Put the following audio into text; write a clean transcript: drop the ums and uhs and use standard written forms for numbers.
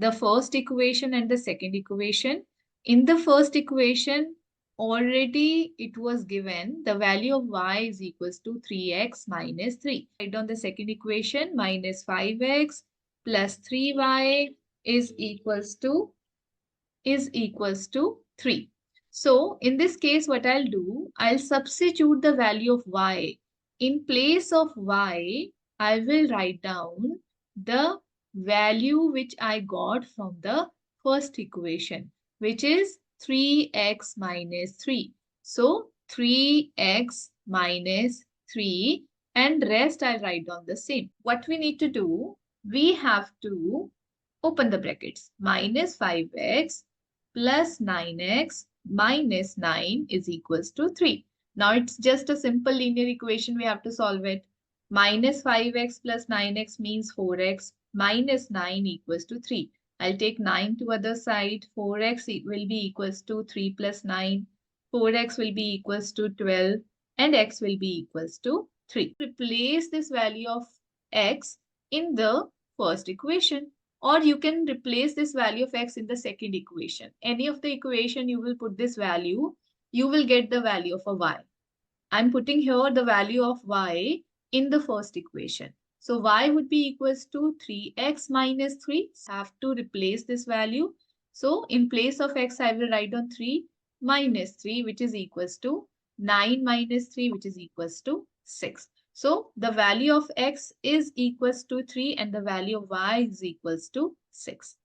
the first equation and the second equation. In the first equation, already it was given the value of y is equals to 3x minus 3. Write down the second equation, minus 5x plus 3y is equals to 3. So in this case, what I'll do, I'll substitute the value of y. In place of y, I will write down the value which I got from the first equation, which is 3x minus 3. So 3x minus 3 and rest I'll write down the same. What we need to do, we have to open the brackets. Minus 5x plus 9x minus 9 is equals to 3. Now it's just a simple linear equation. We have to solve it. Minus 5x plus 9x means 4x minus 9 equals to 3. I'll take 9 to other side. 4x will be equals to 3 plus 9. 4x will be equals to 12 and x will be equals to 3. Replace this value of x in the first equation. Or you can replace this value of x in the second equation. Any of the equation you will put this value, you will get the value of a y. I'm putting here the value of y in the first equation. So y would be equals to 3x minus 3. I have to replace this value. So in place of x, I will write down 3 minus 3, which is equals to 9 minus 3, which is equals to 6. So the value of x is equals to 3 and the value of y is equals to 6.